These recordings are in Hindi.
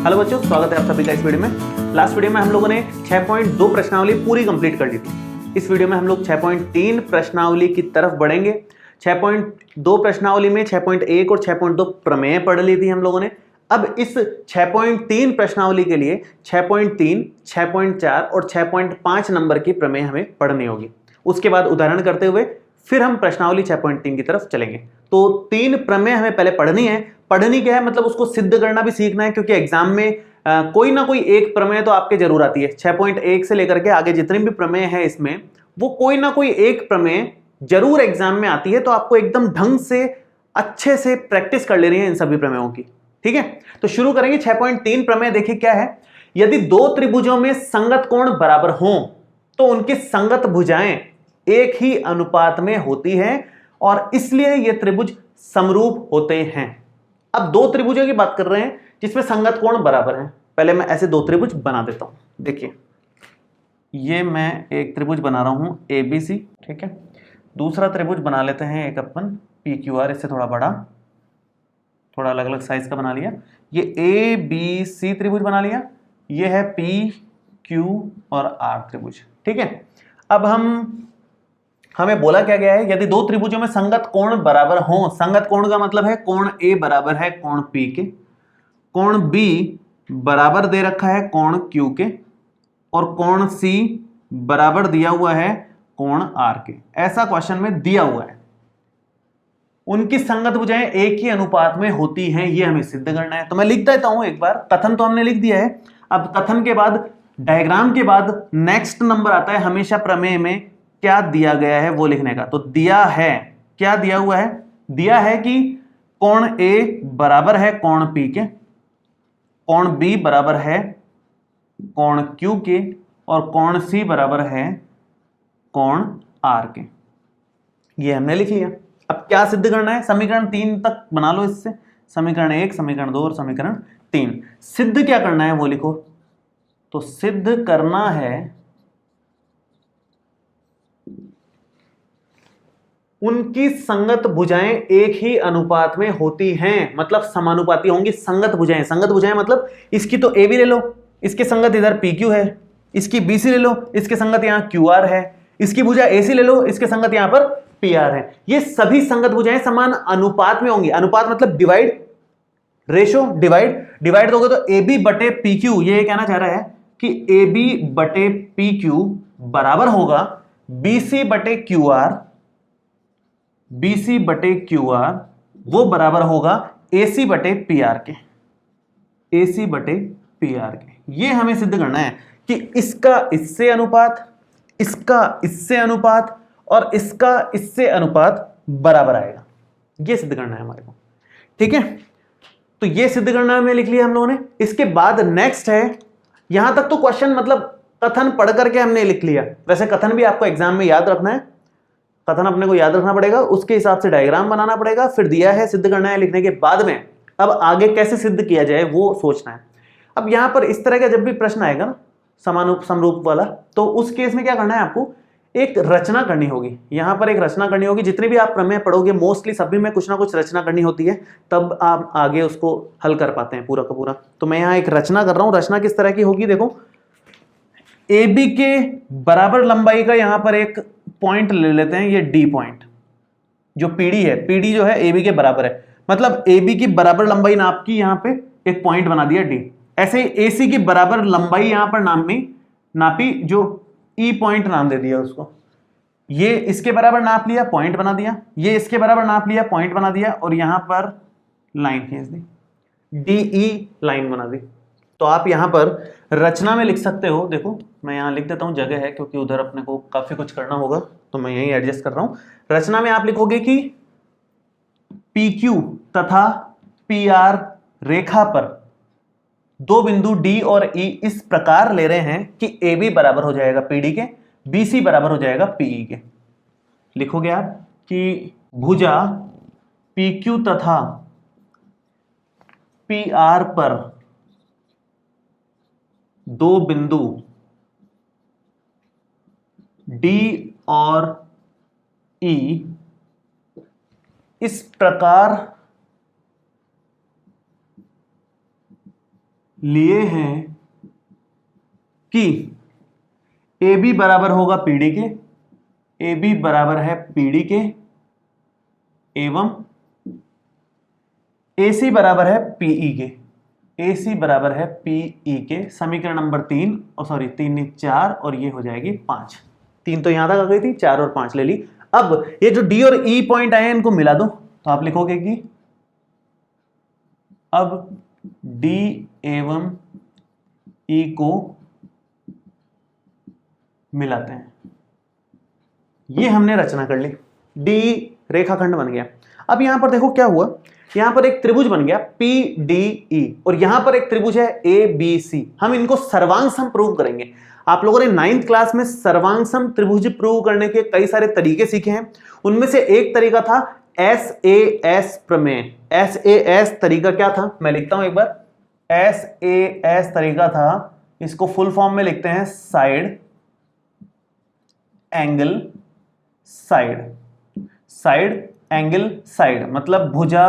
हेलो बच्चों, स्वागत है आप सभी का इस वीडियो में। लास्ट वीडियो में हम लोगों ने 6.2 प्रश्नावली पूरी कंप्लीट कर ली थी। इस वीडियो में हम लोग 6.3 प्रश्नावली की तरफ बढ़ेंगे। 6.2 प्रश्नावली में 6.1 और 6.2 प्रमेय पढ़ ली थी हम लोगों ने। अब इस 6.3 प्रश्नावली के लिए 6.3, 6.4 और 6.5 नंबर की प्रमेय हमें पढ़नी होगी। उसके बाद उदाहरण करते हुए फिर हम प्रश्नावली 6.3 की तरफ चलेंगे। तो 3 प्रमेय हमें पहले पढ़नी है। पढ़नी क्या है, मतलब उसको सिद्ध करना भी सीखना है, क्योंकि एग्जाम में कोई ना कोई एक प्रमेय तो आपके जरूर आती है। 6.1 से लेकर के आगे जितनी भी प्रमेय है इसमें, वो कोई ना कोई एक प्रमेय जरूर एग्जाम में आती है। तो आपको एकदम ढंग से अच्छे से प्रैक्टिस कर लेनी है इन सभी प्रमेयों की। ठीक है, तो शुरू करेंगे। 6.3 प्रमेय देखिए क्या है। यदि दो त्रिभुजों में संगत कोण बराबर हों तो उनकी संगत भुजाएं एक ही अनुपात में होती हैं और इसलिए ये त्रिभुज समरूप होते हैं। अब दो त्रिभुजों की बात कर रहे हैं जिसमें संगत कोण बराबर हैं। पहले मैं ऐसे दो त्रिभुज बना देता हूं। देखिए, ये मैं एक त्रिभुज बना रहा हूं ABC। ठीक है, दूसरा त्रिभुज बना लेते हैं एक अपन PQR। इससे थोड़ा बड़ा, थोड़ा अलग अलग साइज का बना लिया। ये ABC त्रिभुज बना लिया। ये है PQ और R त्रिभुज। ठीक है, अब हमें बोला क्या गया है, यदि दो त्रिभुजों में संगत कोण बराबर हों। संगत कोण का मतलब है कोण A बराबर है कोण P के, कोण B बराबर दे रखा है कोण Q के, और कोण C बराबर दिया हुआ है कोण R के। ऐसा क्वेश्चन में दिया हुआ है। उनकी संगत भुजाएं एक ही अनुपात में होती हैं, यह हमें सिद्ध करना है। तो मैं लिख देता हूं एक बार। कथन तो हमने लिख दिया है। अब कथन के बाद, डायग्राम के बाद नेक्स्ट नंबर आता है हमेशा प्रमेय में क्या दिया गया है वो लिखने का। तो दिया है, क्या दिया हुआ है, दिया है कि कोण A बराबर है कोण P के, कोण B बराबर है कोण Q के, और कोण C बराबर है कोण R के। ये हमने लिख लिया। अब क्या सिद्ध करना है, समीकरण 3 तक बना लो इससे। समीकरण 1, समीकरण 2 और समीकरण 3। सिद्ध क्या करना है वो लिखो। तो सिद्ध करना है उनकी संगत भुजाएं एक ही अनुपात में होती हैं, मतलब समानुपाती होंगी संगत भुजाएं। संगत भुजाएं मतलब इसकी तो AB ले लो, इसके संगत इधर PQ है। इसकी BC ले लो, इसके संगत यहां QR है। इसकी भुजा AC ले लो, इसके संगत यहां पर PR है। ये सभी संगत भुजाएं समान अनुपात में होंगी। अनुपात मतलब डिवाइड, रेशो, डिवाइड दोगे तो AB बटे PQ। ये कहना चाह रहा है कि AB बटे PQ बराबर होगा BC बटे QR। BC बटे QR वो बराबर होगा AC बटे PR के, AC बटे PR के। ये हमें सिद्ध करना है कि इसका इससे अनुपात, इसका इससे अनुपात और इसका इससे अनुपात बराबर आएगा। ये सिद्ध करना है हमारे को। ठीक है, तो ये सिद्ध करना हमें लिख लिया हम लोगों ने। इसके बाद नेक्स्ट है, यहां तक तो क्वेश्चन मतलब कथन पढ़ करके हमने लिख लिया। वैसे कथन भी आपको एग्जाम में याद रखना है। कथन अपने को याद रखना पड़ेगा, उसके हिसाब से डायग्राम बनाना पड़ेगा। फिर दिया है, सिद्ध करना है लिखने के बाद में अब आगे कैसे सिद्ध किया जाए वो सोचना है। अब यहां पर इस तरह का जब भी प्रश्न आएगा ना समानुप समरूप वाला, तो उस केस में क्या करना है, आपको एक रचना करनी होगी। यहां पर एक रचना करनी होगी। जितनी भी आप प्रमेय पढ़ोगे मोस्टली सभी में कुछ ना कुछ रचना करनी होती है, तब आप आगे उसको हल कर पाते हैं पूरा का पूरा। तो मैं यहां एक रचना कर रहा हूं। रचना किस तरह की होगी, देखो। AB के बराबर लंबाई का यहां पर एक पॉइंट ले लेते हैं, ये D पॉइंट जो PD है। PD जो है AB के बराबर है, मतलब AB की बराबर लंबाई नाप की यहां पे एक पॉइंट बना दिया D। ऐसे AC की बराबर लंबाई यहां पर नापी जो E पॉइंट नाम दे दिया उसको। ये इसके बराबर नाप लिया, पॉइंट बना दिया। ये इसके बराबर नाप लिया, पॉइंट बना दिया, और यहां पर लाइन खींच दी, DE लाइन बना दी। तो आप यहां पर रचना में लिख सकते हो। देखो मैं यहां लिख देता हूं, जगह है क्योंकि उधर अपने को काफी कुछ करना होगा, तो मैं यहीं एडजस्ट कर रहा हूं। रचना में आप लिखोगे कि PQ तथा PR रेखा पर दो बिंदु D और E इस प्रकार ले रहे हैं कि AB बराबर हो जाएगा PD के, BC बराबर हो जाएगा PE के। लिखोगे आप कि भुजा PQ तथा PR पर दो बिंदु D और E इस प्रकार लिए हैं कि ए बी बराबर होगा पीडी के, ए बी बराबर है पीडी के, एवं ए सी बराबर है पीई के, ए सी बराबर है पीई के। समीकरण नंबर 3 और सॉरी 3 नहीं 4 और ये हो जाएगी 5। 3 तो यहां तक आ गई थी, 4 और 5 ले ली। अब ये जो डी और ई पॉइंट आए हैं इनको मिला दो, तो आप लिखोगे कि अब डी एवं ई को मिलाते हैं। ये हमने रचना कर ली, डी रेखाखंड बन गया। अब यहां पर देखो क्या हुआ, यहां पर एक त्रिभुज बन गया पी डी ई और यहां पर एक त्रिभुज है ए बी सी। हम इनको सर्वांग सम प्रूव करेंगे। आप लोगों ने 9th क्लास में सर्वांग सम त्रिभुज प्रूव करने के कई सारे तरीके सीखे हैं। उनमें से एक तरीका था SAS प्रमेय। SAS तरीका क्या था, मैं लिखता हूं एक बार। SAS तरीका था, इसको फुल फॉर्म में लिखते हैं side angle side. Side angle side मतलब भुजा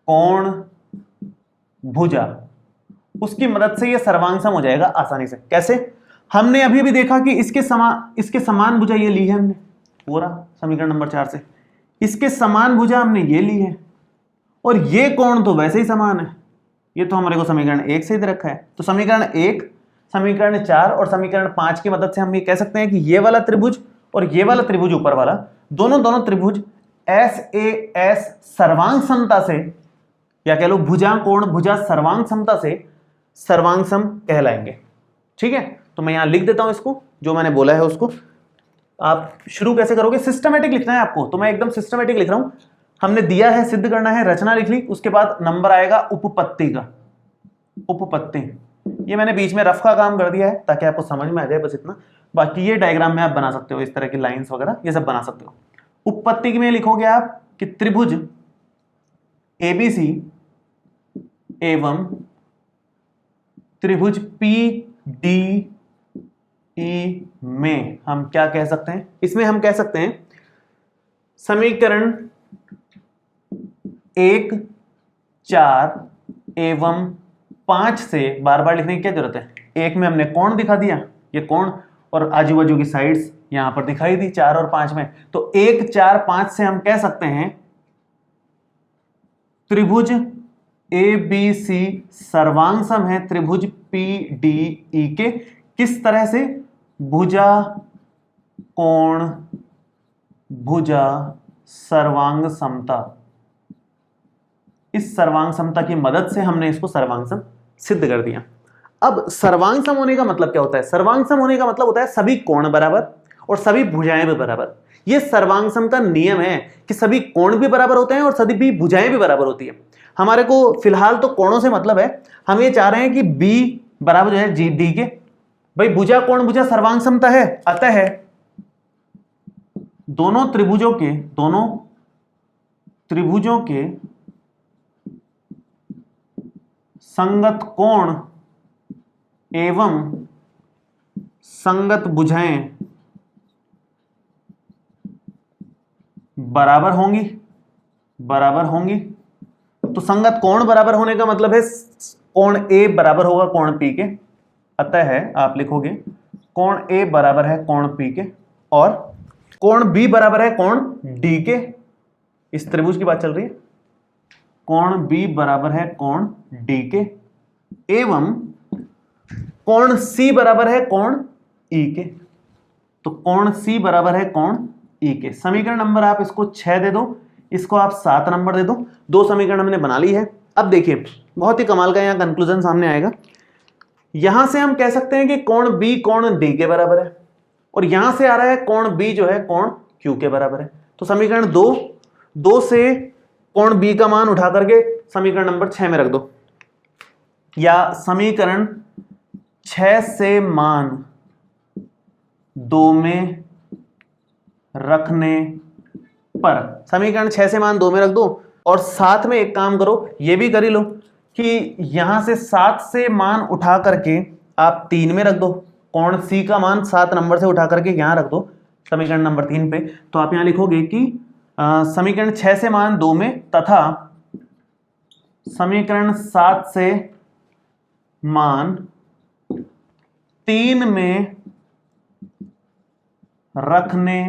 कोण भुजा, उसकी मदद से यह सर्वांग सम हो जाएगा आसानी से। कैसे, हमने अभी भी देखा कि इसके समान भुजा ये ली है हमने, पूरा समीकरण नंबर 4 से इसके समान भुजा हमने ये ली है और ये कोण तो वैसे ही समान है, ये तो हमारे को समीकरण 1 से ही दे रखा है। तो समीकरण 1, समीकरण 4 और समीकरण 5 की मदद से हम ये कह सकते हैं कि ये वाला त्रिभुज और ये वाला त्रिभुज ऊपर वाला, दोनों त्रिभुज SAS सर्वांग समता से, या कह लो भुजा कोण भुजा सर्वांग समता से सर्वांग सम कहलाएंगे। ठीक है, तो मैं यहां लिख देता हूं इसको, जो मैंने बोला है उसको। आप शुरू कैसे करोगे, सिस्टमेटिक लिखना है आपको, तो मैं एकदम सिस्टमेटिक लिख रहा हूं। हमने दिया है, सिद्ध करना है, रचना लिख ली, उसके बाद नंबर आएगा उपपत्ति का। उपपत्ति ये मैंने बीच में रफ का काम कर दिया है ताकि आपको समझ में आ जाए, बस इतना। बाकी ये डायग्राम में आप बना सकते हो, इस तरह की लाइंस वगैरह ये सब बना सकते हो। उपपत्ति में लिखोगे आप कि त्रिभुज ABC एवं त्रिभुज PDE में हम क्या कह सकते हैं, इसमें हम कह सकते हैं समीकरण 1, 4 एवं 5 से बार बार लिखने की क्या जरूरत है। 1 में हमने कोण दिखा दिया, ये कोण, और आजू बाजू की साइड्स यहां पर दिखाई दी 4 और 5 में। तो 1, 4, 5 से हम कह सकते हैं त्रिभुज ABC सर्वांग सम है त्रिभुज PDE के। किस तरह से, भुजा कोण भुजा सर्वांग समता, इस सर्वांग समता की मदद से हमने इसको सर्वांग सम सिद्ध कर दिया। अब सर्वांग सम होने का मतलब क्या होता है, सर्वांग सम होने का मतलब होता है सभी कोण बराबर और सभी भुजाएं भी बराबर। ये सर्वांग सम का नियम है कि सभी कोण भी बराबर होते हैं और सभी भुजाएं भी बराबर होती है। हमारे को फिलहाल तो कोणों से मतलब है, हम ये चाह रहे हैं कि B बराबर जो है D के। भाई भुजा कोण भुजा सर्वांग समता है, अतः दोनों त्रिभुजों के संगत कोण एवं संगत भुजाएं बराबर होंगी। तो संगत कोण बराबर होने का मतलब है कोण A बराबर होगा कोण P के, अतः है आप लिखोगे कोण A बराबर है कोण P के और कोण B बराबर है कोण D के। इस त्रिभुज की बात चल रही है, कोण B बराबर है कोण D के एवं कोण C बराबर है कोण E के। तो कोण C बराबर है कोण E के। समीकरण नंबर आप इसको 6 दे दो, इसको आप 7 नंबर दे दो। 2 समीकरण हमने बना ली है। अब देखिए बहुत ही कमाल का यहां कंक्लूजन सामने आएगा। यहां से हम कह सकते हैं कि कोण B कोण D के बराबर है और यहां से आ रहा है कोण B जो है कोण Q के बराबर है। तो समीकरण 2 से कोण B का मान उठा करके समीकरण नंबर 6 में रख दो, या समीकरण 6 से मान 2 में रखने पर, समीकरण 6 से मान 2 में रख दो और साथ में एक काम करो, ये भी कर ही लो कि यहां से 7 से मान उठा करके आप 3 में रख दो। कोण C का मान 7 नंबर से उठा करके यहां रख दो समीकरण नंबर 3 पे। तो आप यहां लिखोगे कि समीकरण 6 से मान 2 में तथा समीकरण 7 से मान 3 में रखने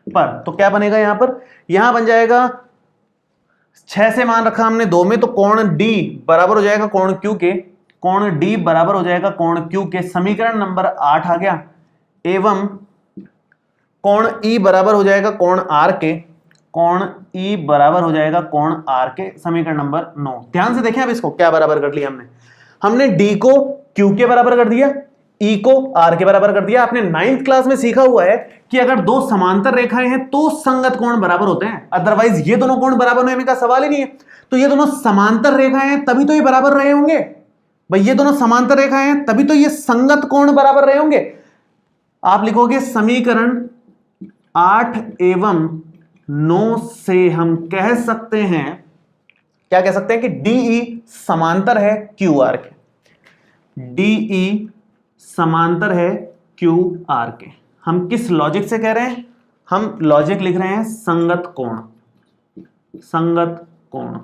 पर तो क्या बनेगा यहां बन जाएगा 6 से मान रखा हमने 2 में, तो कोण D बराबर हो जाएगा कोण Q के, कोण D बराबर हो जाएगा कोण Q के, समीकरण नंबर 8 आ गया, एवं कोण E बराबर हो जाएगा कोण R के, कोण E बराबर हो जाएगा कोण R के, समीकरण नंबर 9। ध्यान से देखें अब इसको क्या बराबर कर लिया हमने D को Q के बराबर कर दिया, E को R के बराबर कर दिया। आपने 9th क्लास में सीखा हुआ है कि अगर दो समांतर रेखाएं हैं तो संगत कोण बराबर होते हैं, अदरवाइज ये दोनों कोण बराबर होने का सवाल ही नहीं है। तो ये दोनों समांतर रेखाएं हैं तभी तो ये बराबर रहे होंगे भाई, ये दोनों समांतर रेखाएं हैं तभी तो ये संगत कोण बराबर रहे होंगे। आप लिखोगे समीकरण 8 एवं 9 से हम कह सकते हैं, क्या कह सकते हैं कि DE समांतर है QR के, DE समांतर है QR के। हम किस लॉजिक से कह रहे हैं? हम लॉजिक लिख रहे हैं संगत कोण, संगत कोण,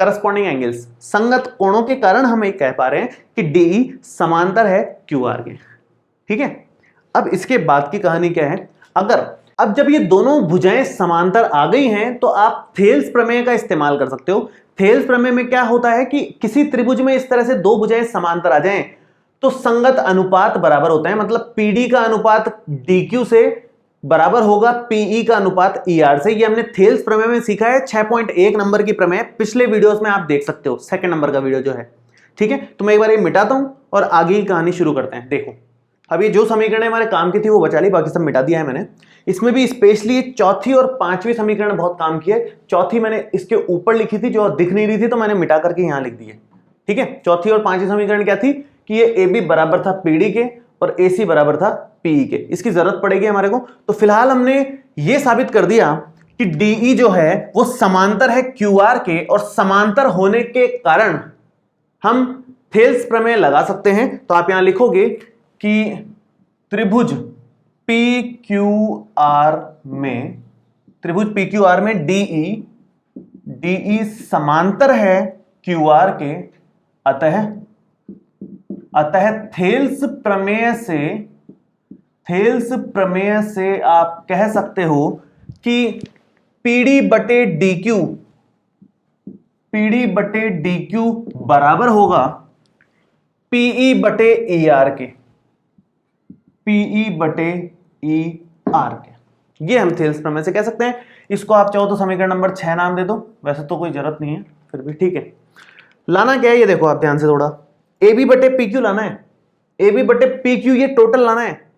करस्पॉन्डिंग एंगल्स, संगत कोणों के कारण हम ये कह पा रहे हैं कि DE समांतर है QR के। ठीक है, अब इसके बाद की कहानी क्या है? अब जब ये दोनों भुजाएं समांतर आ गई हैं तो आप थेल्स प्रमेय का इस्तेमाल कर सकते हो। थेल्स प्रमेय में क्या होता है कि किसी त्रिभुज में इस तरह से दो भुजाएं समांतर आ जाएं तो संगत अनुपात बराबर होता है, मतलब PD का अनुपात DQ से बराबर होगा PE का अनुपात ER से। ये हमने थेल्स प्रमेय में सीखा है, 6.1 नंबर की प्रमेय, पिछले वीडियोस में आप देख सकते हो, सेकंड नंबर का वीडियो जो है। ठीक है, तो मैं एक बार ये मिटाता हूं और आगे की कहानी शुरू करते हैं। देखो, अब ये जो समीकरण हमारे काम की थी वो बचा ली, बाकी सब मिटा दिया है मैंने। इसमें भी स्पेशली चौथी और पांचवी समीकरण बहुत काम की है। चौथी मैंने इसके ऊपर लिखी थी जो दिख नहीं रही थी, तो मैंने मिटा करके यहां लिख दी है। ठीक है, चौथी और पांचवी समीकरण क्या थी कि ये AB बराबर था PD के और AC बराबर था PE के। इसकी जरूरत पड़ेगी हमारे को, तो फिलहाल हमने ये साबित कर दिया कि DE जो है वो समांतर है QR के, और समांतर होने के कारण हम थेल्स प्रमेय लगा सकते हैं। तो आप यहां लिखोगे कि त्रिभुज PQR में DE समांतर है QR के, अतः थेल्स प्रमेय से आप कह सकते हो कि PD बटे DQ बराबर होगा PE बटे ER के, PE बटे ER के। ये हम थेल्स प्रमेय से कह सकते हैं। इसको आप चाहो तो समीकरण नंबर 6 नाम दे दो, वैसे तो कोई जरूरत नहीं है, फिर भी ठीक है। लाना क्या है ये देखो आप ध्यान से, थोड़ा AB बटे PQ लाना है, AB बटे PQ ये टोटल लाना है।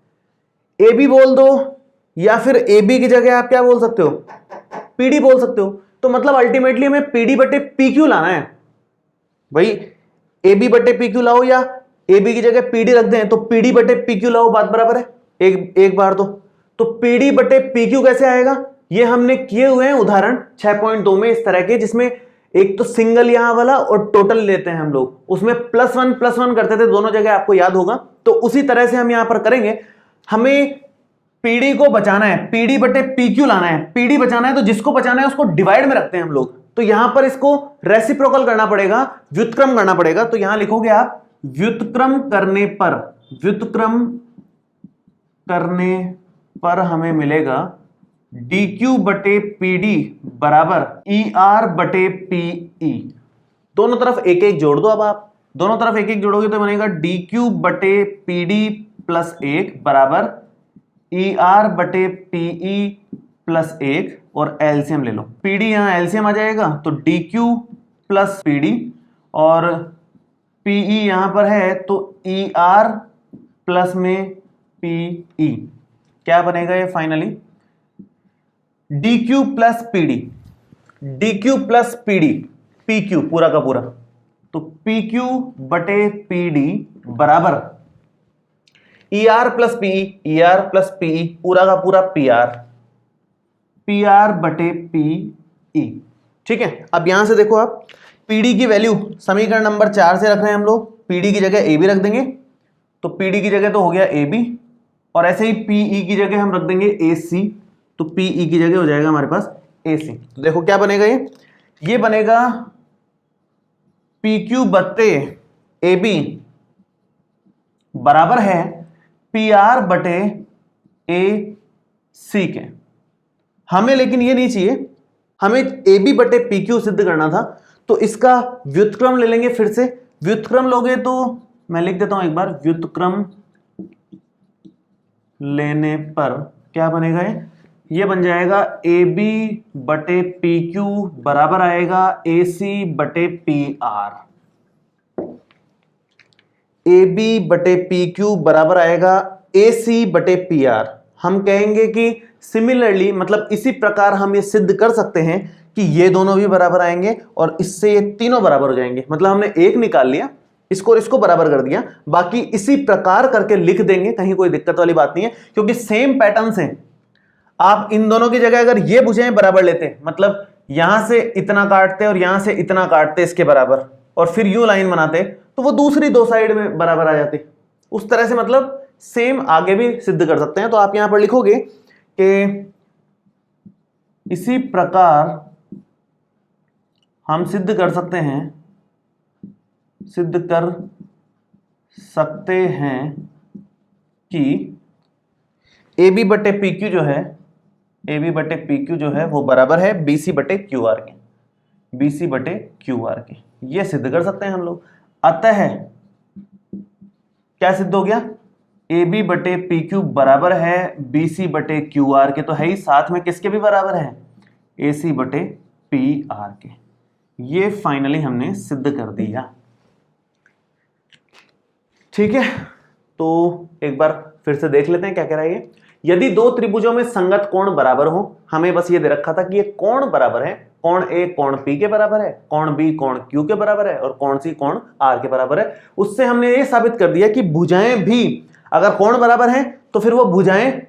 AB बोल दो या फिर AB की जगह आप क्या बोल सकते हो, PD बोल सकते हो। तो मतलब अल्टीमेटली हमें PD बटे PQ लाना है भाई। AB बटे PQ लाओ या AB की जगह PD रख दें तो PD बटे PQ लाओ, बात बराबर है एक बार। तो PD बटे PQ कैसे आएगा? ये हमने किए हुए हैं उदाहरण 6.2 में इस तरह के, जिसमें एक तो सिंगल यहां वाला और टोटल लेते हैं हम लोग, उसमें +1 करते थे दोनों जगह, आपको याद होगा। तो उसी तरह से हम यहां पर करेंगे। हमें PD को बचाना है, PD बटे PQ लाना है। PD बचाना है तो जिसको बचाना है उसको डिवाइड में रखते हैं हम लोग, तो यहां पर इसको रेसिप्रोकल करना पड़ेगा, व्युत्क्रम करना पड़ेगा। तो यहां लिखोगे आप व्युत्क्रम करने पर हमें मिलेगा DQ बटे PD बराबर ER बटे PE। दोनों तरफ एक एक जोड़ दो। अब आप दोनों तरफ एक एक जोड़ोगे तो बनेगा DQ बटे PD प्लस 1 बराबर ER बटे PE प्लस 1, और एलसीएम ले लो। PD यहां एलसीएम आ जाएगा तो DQ प्लस PD, और PE यहां पर है तो ER प्लस में PE। क्या बनेगा ये finally? DQ plus PD, PQ पूरा का पूरा, तो PQ बटे PD बराबर ER प्लस PE पूरा का पूरा PR बटे PE। ठीक है, अब यहां से देखो आप PD की वैल्यू समीकरण नंबर 4 से रख रहे हैं हम लोग। PD की जगह AB रख देंगे, तो PD की जगह तो हो गया AB, और ऐसे ही PE की जगह हम रख देंगे AC, तो PE की जगह हो जाएगा हमारे पास AC। तो देखो क्या बनेगा ये ये बनेगा पी क्यू बट्टे ए बी बराबर है पी आर बटे ए सी के। हमें लेकिन ये नहीं चाहिए, हमें ए बी बटे पी क्यू सिद्ध करना था, तो इसका व्युत्क्रम ले लेंगे। फिर से व्युत्क्रम लोगे तो मैं लिख देता हूं एक बार, व्युत्क्रम लेने पर क्या बनेगा, ये बन जाएगा ए बी बटे पी क्यू बराबर आएगा ए सी बटे पी आर। ए बी बटे पी क्यू बराबर आएगा ए सी बटे पी आर। हम कहेंगे कि सिमिलरली, मतलब इसी प्रकार हम ये सिद्ध कर सकते हैं कि ये दोनों भी बराबर आएंगे और इससे ये तीनों बराबर हो जाएंगे। मतलब हमने एक निकाल लिया, इसको और इसको बराबर कर दिया, बाकी इसी प्रकार करके लिख देंगे, कहीं कोई दिक्कत वाली बात नहीं है, क्योंकि सेम पैटर्न से आप इन दोनों की जगह अगर ये भुजाएं बराबर लेते, मतलब यहां से इतना काटते और यहां से इतना काटते इसके बराबर, और फिर यूं लाइन बनाते, तो वो दूसरी दो साइड में बराबर आ जाते। उस तरह से मतलब सेम आगे भी सिद्ध कर सकते हैं। तो आप यहां पर लिखोगे कि इसी प्रकार हम सिद्ध कर सकते हैं कि ए बी बटे पी क्यू जो है, ए बी बटे पी क्यू जो है वो बराबर है बी सी बटे क्यू आर के, बी सी बटे क्यू आर के। ये सिद्ध कर सकते हैं हम लोग। अतः क्या सिद्ध हो गया, ए बी बटे पी क्यू बराबर है बी सी बटे क्यू आर के, तो है ही, साथ में किसके भी बराबर है, ए सी बटे पी आर के। ये फाइनली हमने सिद्ध कर दिया। ठीक है, तो एक बार फिर से देख लेते हैं क्या कह रहा है ये। यदि दो त्रिभुजों में संगत कोण बराबर हो, हमें बस ये दे रखा था कि ये कोण बराबर है, कोण ए कोण पी के बराबर है, कोण बी कोण क्यू के बराबर है, और कोण सी कोण आर के बराबर है। उससे हमने ये साबित कर दिया कि भुजाएं भी अगर कोण बराबर हैं तो फिर वो भुजाएं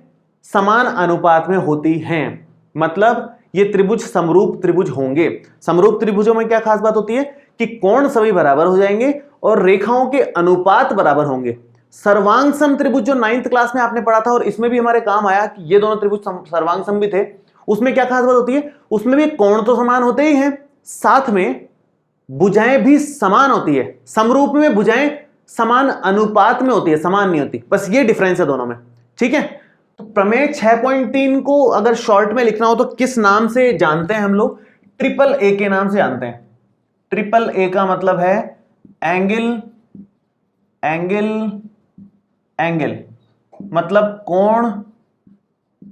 समान अनुपात में होती हैं, मतलब ये त्रिभुज समरूप त्रिभुज होंगे। समरूप त्रिभुजों में क्या खास बात होती है कि कोण सभी बराबर हो जाएंगे और रेखाओं के अनुपात बराबर होंगे। सर्वांग सम त्रिभुज जो 9th क्लास में आपने पढ़ा था और इसमें भी हमारे काम आया कि ये दोनों त्रिभुज सर्वांग सम भी थे, उसमें क्या खास बात होती है, उसमें भी कोण तो समान होते ही हैं, साथ में भुजाएं भी समान होती है। समरूप में भुजाएं समान अनुपात में होती है, समान नहीं होती, बस ये डिफरेंस है दोनों में। ठीक है, तो प्रमेय 6.3 को अगर शॉर्ट में लिखना हो तो किस नाम से जानते हैं हम लोग, ट्रिपल ए के नाम से जानते हैं। ट्रिपल ए का मतलब है एंगल एंगल एंगल, मतलब कोण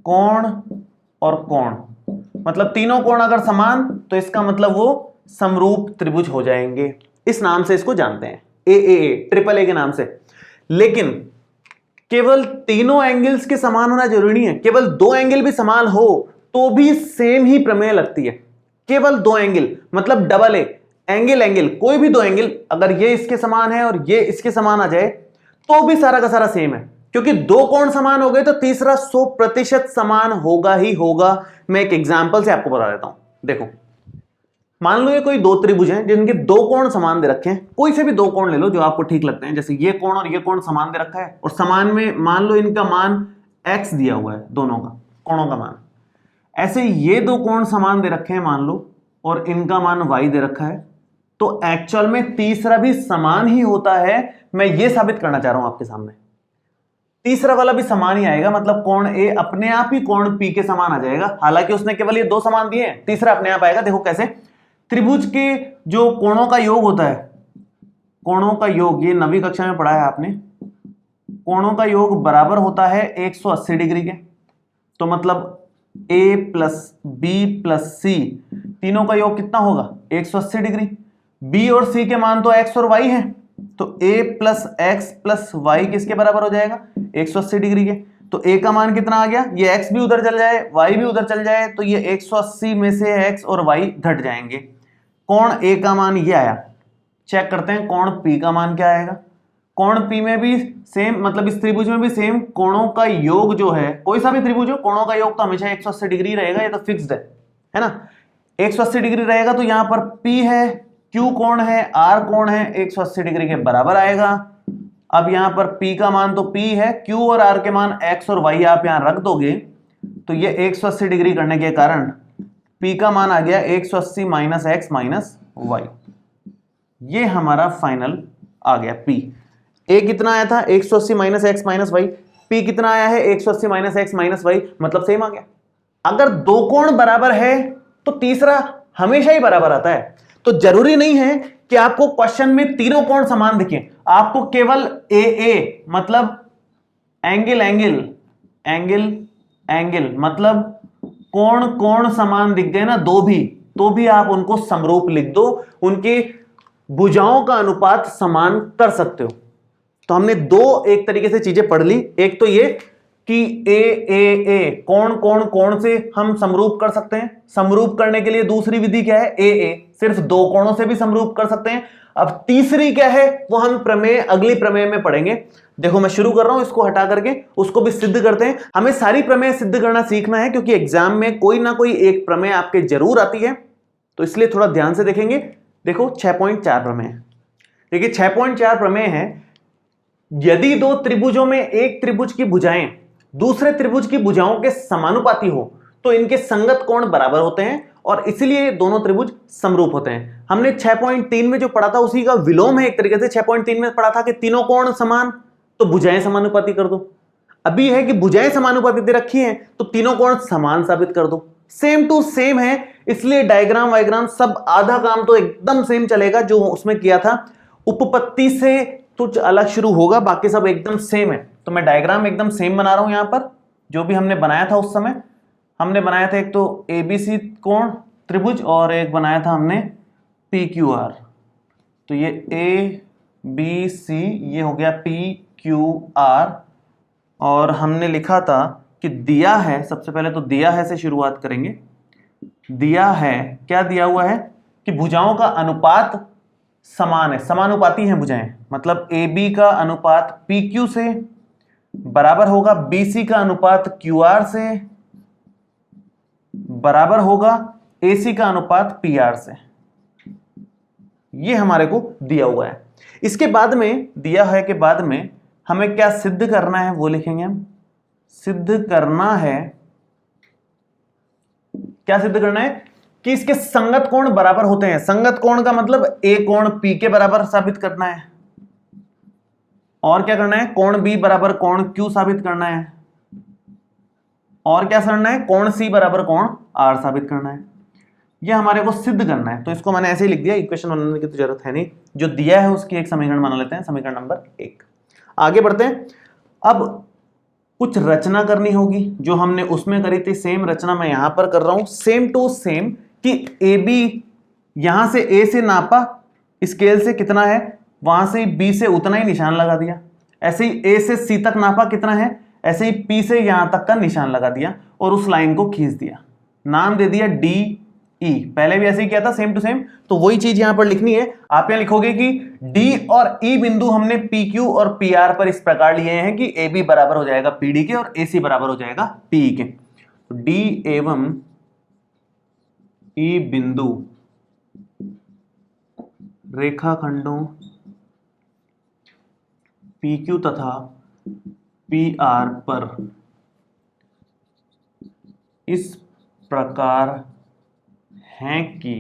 कोण और कोण, मतलब तीनों कोण अगर समान तो इसका मतलब वो समरूप त्रिभुज हो जाएंगे। इस नाम से इसको जानते हैं, ए ट्रिपल ए के नाम से। लेकिन केवल तीनों एंगल्स के समान होना जरूरी नहीं है, केवल दो एंगल भी समान हो तो भी सेम ही प्रमेय लगती है। केवल दो एंगल मतलब डबल ए, एंगल एंगल, कोई भी दो एंगल अगर ये इसके समान है और ये इसके समान आ जाए तो भी सारा का सारा सेम है, क्योंकि दो कोण समान हो गए तो तीसरा 100% समान होगा ही होगा। मैं एक एग्जांपल से आपको बता देता हूं, देखो मान लो ये कोई दो त्रिभुज हैं जिनके दो कोण समान दे रखे हैं, कोई से भी दो कोण ले लो जो आपको ठीक लगते हैं, जैसे ये कोण और ये कोण समान दे रखा है और समान में मान लो इनका मान x दिया हुआ है, दोनों का कोणों का मान। ऐसे ये दो कोण समान दे रखे हैं मान लो और इनका मान y दे रखा है, तो एक्चुअल में तीसरा भी समान ही होता है। मैं ये साबित करना चाह रहा हूं आपके सामने, तीसरा वाला भी समान ही आएगा, मतलब कोण A अपने आप ही कोण P के समान आ जाएगा। हालांकि उसने केवल ये दो समान दिए हैं, तीसरा अपने आप आएगा। देखो कैसे, त्रिभुज के जो कोणों का योग होता है, कोणों का योग, ये 9वीं कक्षा में पढ़ा है आपने, कोणों का योग बराबर होता है 180 डिग्री के। तो मतलब A plus B plus C तीनों का योग कितना होगा, 180 डिग्री। B और C के मान तो x और y है, तो A plus x plus y किसके बराबर हो जाएगा, 180 डिग्री के। तो A का मान कितना आ गया, ये x भी उधर चल जाए y भी उधर चल जाए, तो ये 180 में से x और y घट जाएंगे। कोण A का मान ये आया। चेक करते हैं कोण P का मान क्या आएगा। कोण P में भी सेम, मतलब इस त्रिभुज में भी सेम, कोणों का योग जो है, कोई सा भी त्रिभुज हो कोणों का योग तो हमेशा 180 डिग्री रहेगा, ये तो फिक्स्ड है ना। 180 डिग्री रहेगा तो यहाँ पर P है, Q कोण है, R कोण है, 180 डिग्री के बराबर आएगा। अब यहाँ पर P का मान तो P है, Q और R के मान x और y आप यहाँ रख दोगे तो ये 180 डिग्री करने के कारण P का मान आ गया 180 माइनस एक्स माइनस वाई, ये हमारा फाइनल आ गया P। A कितना आया था 180 minus x minus y, P कितना आया है 180 माइनस एक्स माइनस वाई, मतलब सेम आ गया। अगर दो कोण बराबर है तो तीसरा हमेशा ही बराबर आता है। तो जरूरी नहीं है कि आपको क्वेश्चन में तीनों कोण समान दिखें, आपको केवल AA मतलब एंगल एंगल एंगल एंगल मतलब कोण कोण समान दिख गए ना दो भी, तो भी आप उनको समरूप लिख दो, उनके भुजाओं का अनुपात समान कर सकते हो। तो हमने दो एक तरीके से चीजें पढ़ ली, एक तो ये कि ए कोण कोण कोण से हम समरूप कर सकते हैं, समरूप करने के लिए दूसरी विधि क्या है ए सिर्फ दो कोणों से भी समरूप कर सकते हैं। अब तीसरी क्या है वो हम प्रमेय अगली प्रमेय में पढ़ेंगे। देखो मैं शुरू कर रहा हूं इसको हटा करके, उसको भी सिद्ध करते हैं। हमें सारी प्रमेय सिद्ध करना सीखना है क्योंकि एग्जाम में कोई ना कोई एक प्रमेय आपके जरूर आती है, तो इसलिए थोड़ा ध्यान से देखेंगे। देखो 6.4 प्रमेय, देखिए 6.4 प्रमेय है, यदि दो त्रिभुजों में एक त्रिभुज की भुजाएं दूसरे त्रिभुज की भुजाओं के समानुपाती हो तो इनके संगत कोण बराबर होते हैं और इसलिए दोनों त्रिभुज समरूप होते हैं। हमने 6.3 में जो पढ़ा था उसी का विलोम है एक तरीके से। 6.3 में पढ़ा था कि तीनों कोण समान तो भुजाएं समानुपाती कर दो। अभी है कि भुजाएं समानुपाती दे रखी हैं तो तीनों कोण समान साबित कर दो। सेम टू सेम है, इसलिए डायग्राम वायग्राम सब आधा काम तो एकदम सेम चलेगा जो उसमें किया था। उपपत्ति से कुछ अलग शुरू होगा, बाकी सब एकदम सेम है। तो मैं डायग्राम एकदम सेम बना रहा हूं यहां पर, जो भी हमने बनाया था उस समय। हमने बनाया था एक तो ABC कोण त्रिभुज और एक बनाया था हमने PQR। तो ये ABC ये हो गया PQR, और हमने लिखा था कि दिया है, सबसे पहले तो दिया है से शुरुआत करेंगे। दिया है, क्या दिया हुआ है कि भुजाओं का अनुपात समान है, समानुपाती हैं भुजाएं, मतलब AB का अनुपात PQ से बराबर होगा BC का अनुपात QR से बराबर होगा AC का अनुपात PR से। ये हमारे को दिया हुआ है। इसके बाद में दिया है के बाद में हमें क्या सिद्ध करना है वो लिखेंगे हम। सिद्ध करना है, क्या सिद्ध करना है कि इसके संगत कोण बराबर होते हैं। संगत कोण का मतलब A कोण P के बराबर साबित करना है, और क्या करना है कोण B बराबर कोण Q साबित करना है, और क्या करना है कोण C बराबर कोण R साबित करना है। ये हमारे को सिद्ध करना है, तो इसको मैंने ऐसे ही लिख दिया, इक्वेशन बनाने की तो जरूरत है नहीं। जो दिया है उसकी एक समीकरण बना लेते हैं, समीकरण नंबर 1। आगे बढ़ते हैं। अब कुछ रचना करनी होगी, जो हमने उसमें करी थी सेम रचना मैं यहां पर कर रहा हूं, सेम टू सेम कि AB यहां से A से नापा स्केल से कितना है, वहां से B से उतना ही निशान लगा दिया। ऐसे ही A से C तक नापा कितना है, ऐसे ही P से यहां तक का निशान लगा दिया और उस लाइन को खींच दिया, नाम दे दिया DE। पहले भी ऐसे ही किया था सेम टू सेम, तो वही चीज यहां पर लिखनी है। आप यहां लिखोगे कि D और E बिंदु हमने PQ और PR पर इस प्रकार लिए हैं कि AB बराबर हो जाएगा PD के और AC बराबर हो जाएगा PE के। तो D एवं E बिंदु रेखाखंडों PQ तथा PR पर इस प्रकार हैं कि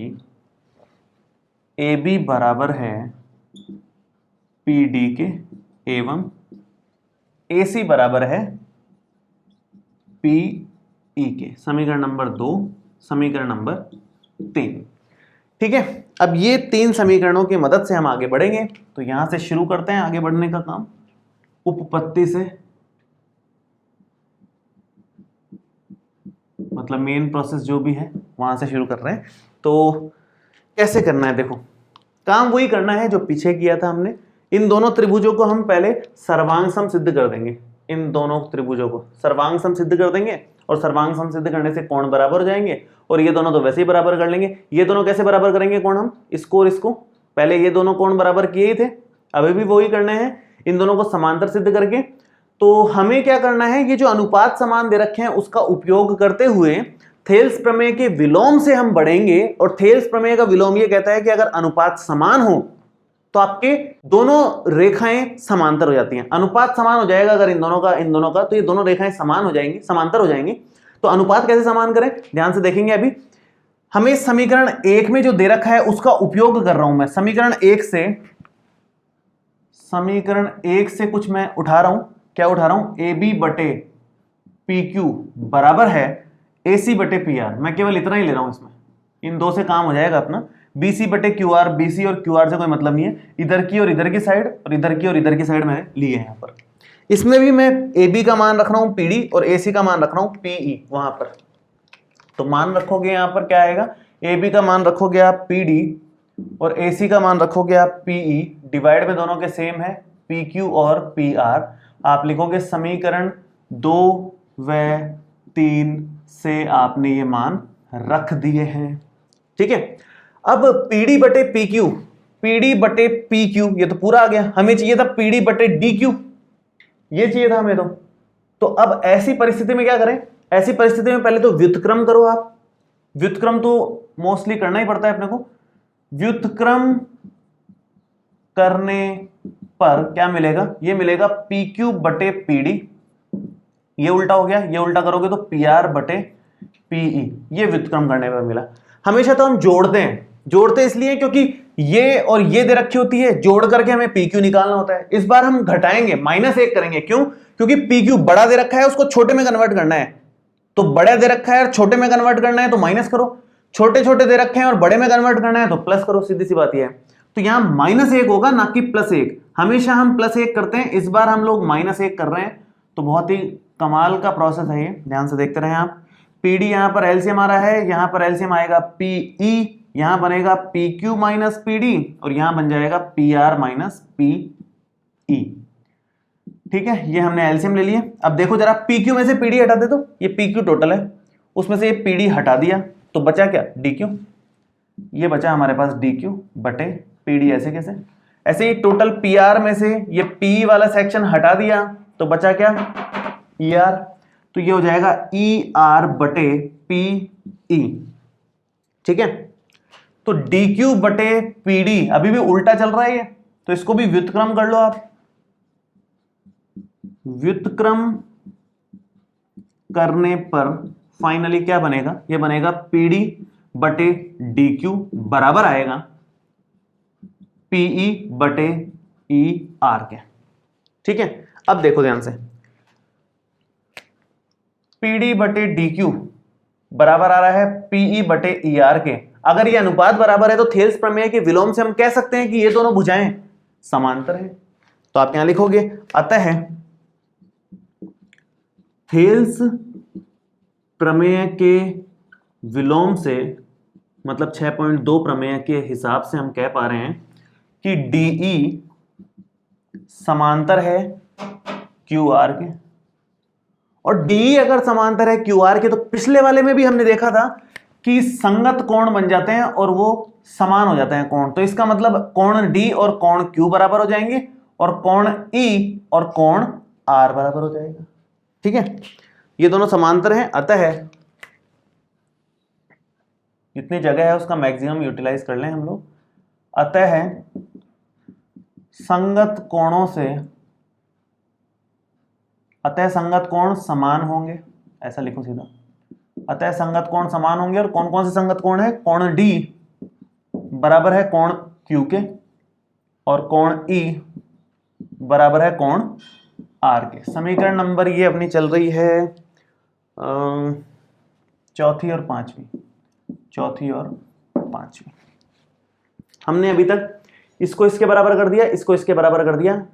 AB बराबर है PD के एवं AC बराबर है PE के। समीकरण नंबर 2, समीकरण नंबर 3। ठीक है, अब ये 3 समीकरणों की मदद से हम आगे बढ़ेंगे। तो यहां से शुरू करते हैं आगे बढ़ने का काम। उपपत्ति से, मतलब मेन प्रोसेस जो भी है वहां से शुरू कर रहे हैं। तो कैसे करना है, देखो काम वही करना है जो पीछे किया था हमने। इन दोनों त्रिभुजों को हम पहले सर्वांग सम सिद्ध कर देंगे। इन दोनों त्रिभुजों को सर्वांग सम सिद्ध कर देंगे और सर्वांग सम सिद्ध करने से कोण बराबर हो जाएंगे, और ये दोनों तो वैसे ही बराबर कर लेंगे। ये दोनों कैसे बराबर करेंगे कोण हम, इसको और इसको, पहले ये दोनों कोण बराबर किए ही थे, अभी भी वही करने हैं, इन दोनों को समांतर सिद्ध करके। तो हमें क्या करना है, ये जो अनुपात समान दे रखे हैं उसका उपयोग करते हुए थेल्स प्रमेय के विलोम से हम बढ़ेंगे। और थेल्स प्रमेय का विलोम ये कहता है कि अगर अनुपात समान हो तो आपके दोनों रेखाएं समांतर हो जाती हैं। अनुपात समान हो जाएगा अगर इन दोनों का, तो ये दोनों रेखाएं समान हो जाएंगी, समांतर हो जाएंगी। तो अनुपात कैसे समान करें, ध्यान से देखेंगे अभी। हमें समीकरण 1 में जो दे रखा है उसका उपयोग कर रहा हूं मैं। समीकरण 1 से कुछ मैं उठा रहा हूं। क्या उठा रहा हूं? ए बी बटे पी क्यू बराबर है ए सी बटे पी आर। मैं केवल इतना ही ले रहा हूं इसमें, इन दो से काम हो जाएगा अपना। बी सी बटे क्यू आर, बी सी और क्यू आर से कोई मतलब नहीं है, इधर की और इधर की साइड और इधर की और इधर की साइड मैंने ली है यहाँ पर। इसमें भी मैं ए बी का मान रख रहा हूं पी डी और ए सी का मान रख रहा हूं पी ई वहां पर। तो मान रखोगे यहां पर क्या आएगा? ए बी का मान रखोगे आप पी डी और ए सी का मान रखोगे आप पी ई, डिवाइड में दोनों के सेम है पी क्यू और पी आर। आप लिखोगे समीकरण 2 व 3 से आपने ये मान रख दिए हैं। ठीक है, अब पीडी बटे पी क्यू, पीडी बटे पी क्यू ये तो पूरा आ गया। हमें चाहिए था पीडी बटे डी क्यू, ये चाहिए था हमें। तो अब ऐसी परिस्थिति में क्या करें? ऐसी परिस्थिति में पहले तो व्युत्क्रम करो आप। व्युत्क्रम तो मोस्टली करना ही पड़ता है अपने को। व्युत्क्रम करने पर क्या मिलेगा? ये मिलेगा पी क्यू बटे पी डी, ये उल्टा हो गया, ये उल्टा करोगे तो पी आर बटे पी ई, ये व्युत्क्रम करने पर मिला। हमेशा तो हम जोड़ते हैं, जोड़ते इसलिए क्योंकि ये और ये दे रखी होती है, जोड़ करके हमें पी क्यू निकालना होता है। इस बार हम घटाएंगे, -1 करेंगे। क्यों? क्योंकि पी क्यू बड़ा दे रखा है, उसको छोटे में कन्वर्ट करना है। तो बड़ा दे रखा है और छोटे में कन्वर्ट करना है तो माइनस करो, छोटे छोटे दे रखे हैं और बड़े में कन्वर्ट करना है तो प्लस करो, सीधी सी बात यह है। तो यहां -1 होगा ना कि +1। हमेशा हम +1 करते हैं, इस बार हम लोग -1 कर रहे हैं। तो बहुत ही कमाल का प्रोसेस है ये, ध्यान से देखते रहें आप। पीडी यहां पर एलसीएम आ रहा है, यहां पर एलसीएम आएगा पीई, यहां बनेगा पी क्यू माइनस पीडी और यहां बन जाएगा पी आर माइनस पीई। ठीक है, ये हमने एलसीएम ले लिया। अब देखो जरा, पी क्यू में से पीडी हटा दे तो ये पी क्यू टोटल है, उसमें से ये पीडी हटा दिया तो बचा क्या? D Q. ये बचा हमारे पास डी क्यू बटे पीडी। ऐसे कैसे? ऐसे ही टोटल पी आर में से ये पी वाला सेक्शन हटा दिया तो बचा क्या? E R. तो ये हो जाएगा ई आर बटे पी ई। ठीक है, तो डी क्यू बटे पी डी अभी भी उल्टा चल रहा है ये, तो इसको भी व्युत्क्रम कर लो आप। व्युत्क्रम करने पर फाइनली क्या बनेगा? ये बनेगा पी डी बटे डी क्यू बराबर आएगा पीई बटे ई आर के। ठीक है, अब देखो ध्यान से, पीडी बटे डी क्यू बराबर आ रहा है पीई बटे ई आर के। अगर ये अनुपात बराबर है तो थेल्स प्रमेय के विलोम से हम कह सकते हैं कि ये दोनों भुजाएं समांतर हैं। तो आप यहां लिखोगे अतः थेल्स प्रमेय के विलोम से, मतलब 6.2 प्रमेय के हिसाब से हम कह पा रहे हैं कि डीई समांतर है क्यू आर के। और डी अगर समांतर है क्यू आर के तो पिछले वाले में भी हमने देखा था कि संगत कोण बन जाते हैं और वो समान हो जाते हैं कोण। तो इसका मतलब कोण डी और कोण क्यू बराबर हो जाएंगे और कोण ई और कोण आर बराबर हो जाएगा। ठीक है, ये दोनों समांतर हैं, अतः जितनी जगह है उसका मैक्सिमम यूटिलाइज कर लें हम लोग। अतः संगत कोणों से, अतः संगत कोण समान होंगे, ऐसा लिखो सीधा। अतः संगत कोण समान होंगे। और कौन कौन से संगत कोण है? कोण डी बराबर है कोण क्यू के और कोण ई बराबर है कोण आर के। समीकरण नंबर ये अपनी चल रही है चौथी और पांचवी। हमने अभी तक इसको इसके बराबर कर दिया, इसको इसके बराबर कर दिया।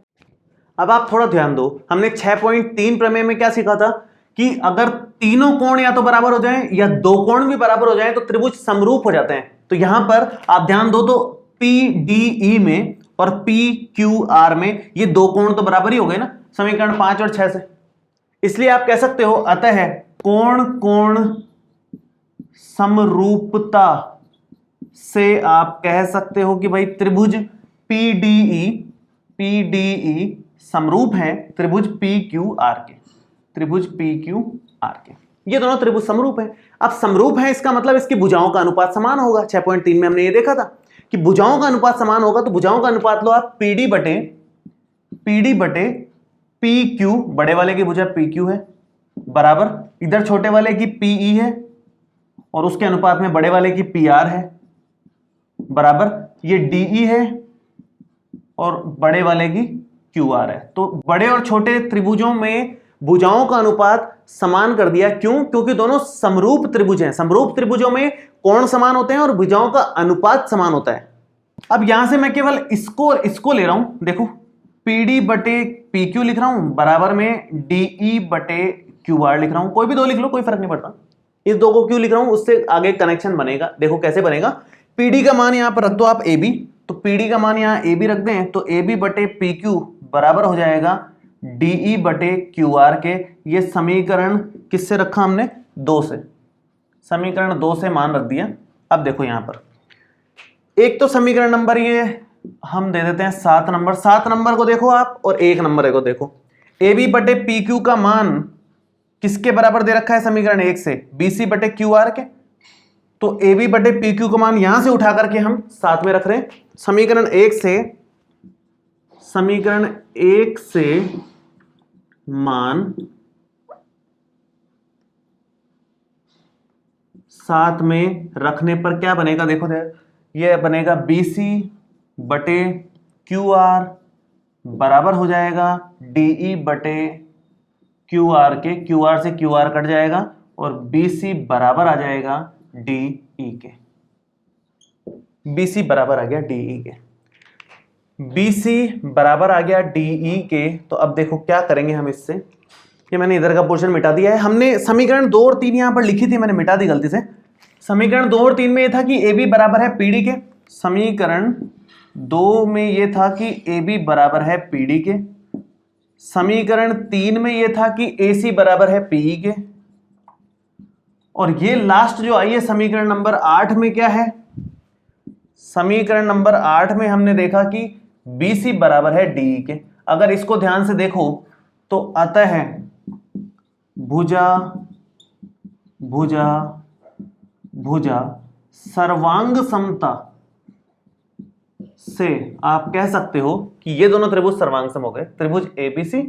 अब आप थोड़ा ध्यान दो, हमने 6.3 प्रमेय में क्या सीखा था कि अगर तीनों कोण या तो बराबर हो जाएं या दो कोण भी बराबर हो जाएं तो त्रिभुज समरूप हो जाते हैं। तो यहां पर आप ध्यान दो तो PDE में और PQR में ये दो कोण तो बराबर ही हो गए ना, समीकरण 5 और 6 से। इसलिए आप कह सकते हो अतः कोण समरूपता से आप कह सकते हो कि भाई त्रिभुज PDE समरूप है त्रिभुज PQR के, त्रिभुज PQR के। ये दोनों त्रिभुज समरूप है। अब समरूप है इसका मतलब इसकी भुजाओं का अनुपात समान होगा। 6.3 में हमने ये देखा था कि भुजाओं का अनुपात समान होगा। तो भुजाओं का अनुपात लो आप PD बटे PQ, बड़े वाले की भुजा PQ है बराबर इधर छोटे वाले की PE है और उसके अनुपात में बड़े वाले की PR है बराबर ये DE है और बड़े वाले की QR है। तो बड़े और छोटे त्रिभुजों में भुजाओं का अनुपात समान कर दिया। क्यों? क्योंकि दोनों समरूप त्रिभुज हैं। समरूप त्रिभुजों में कोण समान होते हैं और भुजाओं का अनुपात समान होता है। अब यहां से मैं केवल इसको ले रहा हूं, देखो PD बटे PQ लिख रहा हूं बराबर में DE बटे QR लिख रहा हूं। कोई भी दो लिख लो, कोई फर्क नहीं पड़ता। इस दो को क्यों लिख रहा हूं, उससे आगे कनेक्शन बनेगा। देखो कैसे बनेगा। PD का मान यहां पर रख दो आप AB, तो PD का मान यहां AB रख दें तो AB बटे PQ बराबर हो जाएगा DE बटे QR के। ये समीकरण किससे रखा हमने? 2 से। समीकरण 2 से मान रख दिया। अब देखो यहां पर एक तो समीकरण नंबर ये हम दे देते हैं 7 नंबर। 7 नंबर को देखो आप और 1 नंबर को देखो। AB बटे PQ का मान किसके बराबर दे रखा है समीकरण 1 से? BC बटे QR के। तो AB बटे PQ का मान यहां से उठा करके हम साथ में रख रहे हैं। समीकरण 1 से मान साथ में रखने पर क्या बनेगा? देखो ये बनेगा BC बटे QR बराबर हो जाएगा DE बटे QR के। QR से QR कट जाएगा और BC बराबर आ जाएगा DE के। BC बराबर आ गया DE के। BC बराबर आ गया DE के। तो अब देखो क्या करेंगे हम इससे। ये मैंने इधर का पोर्शन मिटा दिया है। हमने समीकरण 2 और 3 यहां पर लिखी थी, मैंने मिटा दी गलती से। समीकरण 2 और 3 में ये था कि AB बराबर है PD के। समीकरण 2 में ये था कि AB बराबर है PD के। समीकरण 3 में ये था कि AC बराबर है PE के। और ये लास्ट जो आई है समीकरण नंबर 8 में क्या है? समीकरण नंबर 8 में हमने देखा कि BC बराबर है DE के। अगर इसको ध्यान से देखो तो अतः है भुजा भुजा भुजा सर्वांग समता से आप कह सकते हो कि ये दोनों त्रिभुज सर्वांगसम हो गए। त्रिभुज ABC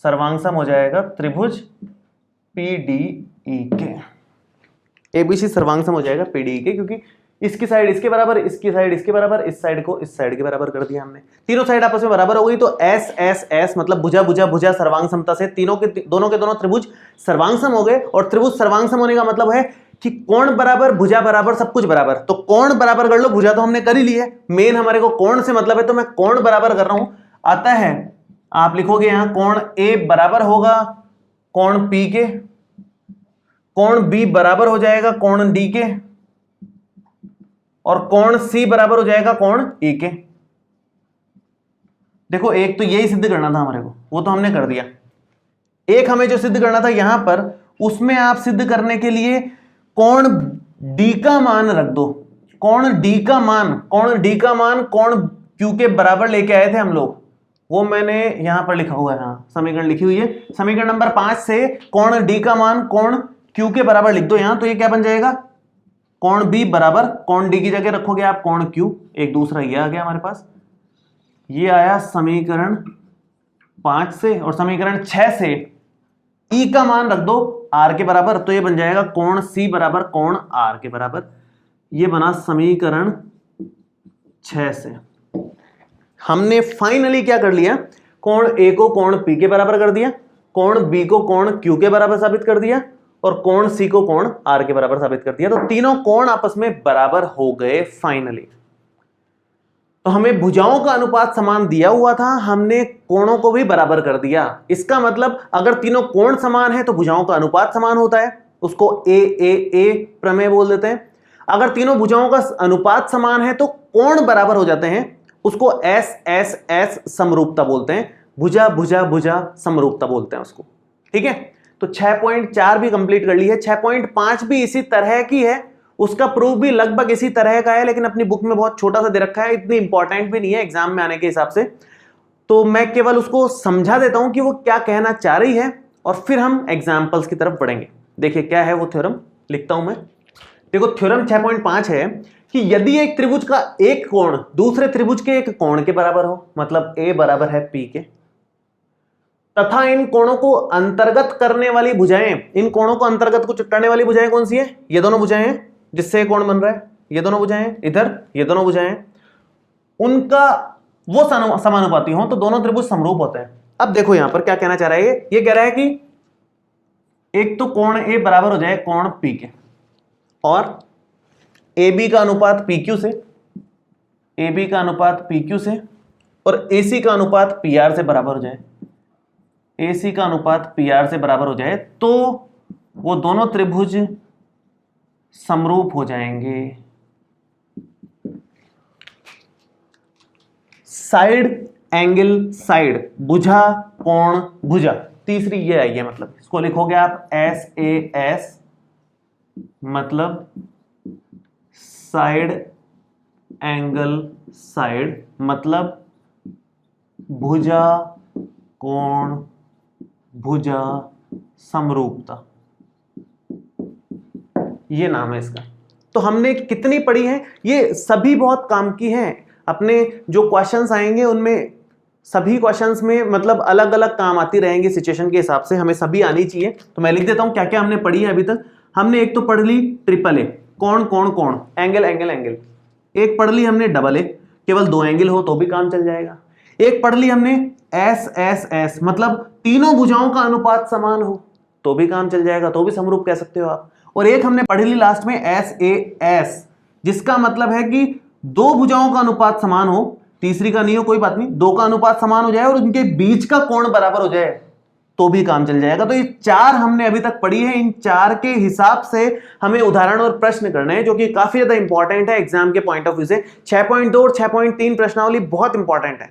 सर्वांगसम हो जाएगा त्रिभुज PDE के। ABC सर्वांगसम हो जाएगा PDE के, क्योंकि इसकी साइड इसके बराबर, इसकी साइड इसके बराबर, इस साइड को इस साइड के बराबर कर दिया हमने। तीनों साइड आपस में बराबर हो गई तो S S S मतलब भुजा भुजा भुजा सर्वांग समता से दोनों के दोनों त्रिभुज सर्वांगसम हो गए। और त्रिभुज सर्वांगसम होने का मतलब है कि कोण बराबर, भुजा बराबर, सब कुछ बराबर। तो कोण बराबर कर लो, भुजा तो हमने कर ही ली है। मेन हमारे को कोण से मतलब है, तो मैं कोण बराबर कर रहा हूं। अतः है आप लिखोगे यहां कोण A बराबर होगा कोण P के, कोण B बराबर हो जाएगा कोण D के, और कोण C बराबर हो जाएगा कोण E के। देखो एक तो यही सिद्ध करना था हमारे को, वो तो हमने कर दिया। एक हमें जो सिद्ध करना था यहां पर, उसमें आप सिद्ध करने के लिए कोण D का मान रख दो। कोण D का मान कोण Q के बराबर लेके आए थे हम लोग, वो मैंने यहां पर लिखा हुआ है। हाँ, समीकरण लिखी हुई है। समीकरण नंबर 5 से कोण D का मान कोण Q के बराबर लिख दो यहां। तो ये क्या बन जाएगा? कोण B बराबर कोण D की जगह रखोगे आप कोण Q। एक दूसरा ये आ गया हमारे पास, ये आया समीकरण 5 से। और समीकरण 6 से E का मान रख दो R के बराबर, तो ये बन जाएगा कोण C बराबर कोण R के बराबर। ये बना समीकरण 6 से। हमने फाइनली क्या कर लिया? कोण A को कोण P के बराबर कर दिया, कोण B को कोण Q के बराबर साबित कर दिया, और कोण C को कोण R के बराबर साबित कर दिया। तो तीनों कोण आपस में बराबर हो गए फाइनली। तो हमें भुजाओं का अनुपात समान दिया हुआ था, हमने कोणों को भी बराबर कर दिया। इसका मतलब अगर तीनों कोण समान है तो भुजाओं का अनुपात समान होता है, उसको A प्रमेय बोल देते हैं। अगर तीनों भुजाओं का अनुपात समान है तो कोण बराबर हो जाते हैं, उसको S समरूपता बोलते हैं। भुजा भुजा भुजा समरूपता बोलते हैं उसको। ठीक है, तो 6.4 भी कंप्लीट कर ली है। 6.5 भी इसी तरह की है, उसका प्रूफ भी लगभग इसी तरह का है, लेकिन अपनी बुक में बहुत छोटा सा दे रखा है, इतनी इंपॉर्टेंट भी नहीं है एग्जाम में आने के हिसाब से। तो मैं केवल उसको समझा देता हूं कि वो क्या कहना चाह रही है, और फिर हम एग्जाम्पल्स की तरफ बढ़ेंगे। देखिए क्या है वो थ्योरम, लिखता हूं मैं। देखो थ्योरम 6.5 है कि यदि एक त्रिभुज का एक कोण दूसरे त्रिभुज के एक कोण के बराबर हो, मतलब A बराबर है P के, तथा इन कोणों को अंतर्गत करने वाली भुजाएं, इन कोणों को अंतर्गत को करने वाली भुजाएं कौन सी है? ये दोनों भुजाएं हैं जिससे कोण बन रहा है, ये दोनों भुजाएं, इधर ये दोनों भुजाएं, उनका वो समानुपाती हो तो दोनों त्रिभुज समरूप होते हैं। अब देखो यहां पर क्या कहना चाह रहा है, ये कह रहा है कि एक तो कोण ए बराबर हो जाए कोण पी के, और ए बी का अनुपात पी क्यू से, ए बी का अनुपात पी क्यू से, और ए सी का अनुपात पी आर से बराबर हो जाए, ए सी का अनुपात पी आर से बराबर हो जाए, तो वो दोनों त्रिभुज समरूप हो जाएंगे। साइड एंगल साइड, भुजा कोण भुजा, तीसरी ये आई है, मतलब इसको लिखोगे आप एस ए एस, मतलब साइड एंगल साइड, मतलब भुजा कोण भुजा समरूपता, ये नाम है इसका। तो हमने कितनी पढ़ी है, ये सभी बहुत काम की हैं। अपने जो क्वेश्चंस आएंगे उनमें सभी क्वेश्चंस में मतलब अलग अलग काम आती रहेंगी सिचुएशन के हिसाब से, हमें सभी आनी चाहिए। तो मैं लिख देता हूं क्या क्या हमने पढ़ी है अभी तक। हमने एक तो पढ़ ली ट्रिपल ए, कोण कोण कोण, एंगल एंगल एंगल। एक पढ़ ली हमने डबल ए, केवल 2 एंगल हो तो भी काम चल जाएगा। एक पढ़ ली हमने एस एस एस, मतलब तीनों भुजाओं का अनुपात समान हो तो भी काम चल जाएगा, तो भी समरूप कह सकते हो आप। और एक हमने पढ़ ली लास्ट में एस ए एस, जिसका मतलब है कि 2 भुजाओं का अनुपात समान हो, तीसरी का नहीं हो कोई बात नहीं, 2 का अनुपात समान हो जाए और उनके बीच का कोण बराबर हो जाए तो भी काम चल जाएगा। तो ये 4 हमने अभी तक पढ़ी है। इन 4 के हिसाब से हमें उदाहरण और प्रश्न करने हैं, जो कि काफी ज्यादा इंपॉर्टेंट है एग्जाम के पॉइंट ऑफ व्यू से। 6.2 और 6.3 प्रश्नावली बहुत इंपॉर्टेंट है,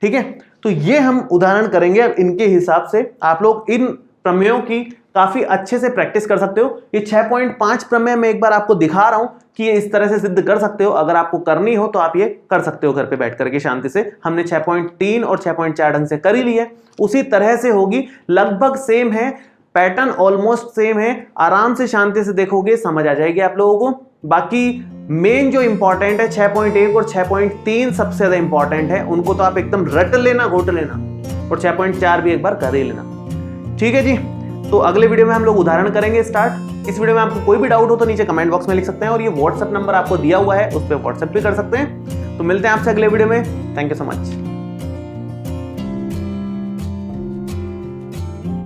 ठीक है। तो ये हम उदाहरण करेंगे। अब इनके हिसाब से आप लोग इन प्रमेयों की काफी अच्छे से प्रैक्टिस कर सकते हो। ये 6.5 प्रमेय मैं एक बार आपको दिखा रहा हूं कि ये इस तरह से सिद्ध कर सकते हो। अगर आपको करनी हो तो आप ये कर सकते हो घर पे बैठ करके शांति से। हमने 6.3 और 6.4 ढंग से कर ही लिया है, उसी तरह से होगी, लगभग सेम है, पैटर्न ऑलमोस्ट सेम है। आराम से शांति से देखोगे समझ आ जाएगी आप लोगों को। बाकी मेन जो इंपॉर्टेंट है 6.1 और 6.3 सबसे ज्यादा इंपॉर्टेंट है, उनको तो आप एकदम रट लेना, घोट लेना, और 6.4 भी एक बार कर ही लेना, ठीक है जी। तो अगले वीडियो में हम लोग उदाहरण करेंगे स्टार्ट। इस वीडियो में आपको कोई भी डाउट हो तो नीचे कमेंट बॉक्स में लिख सकते हैं, और ये व्हाट्सएप नंबर आपको दिया हुआ है, उस पर व्हाट्सएप भी कर सकते हैं। तो मिलते हैं आपसे अगले वीडियो में। Thank you so much.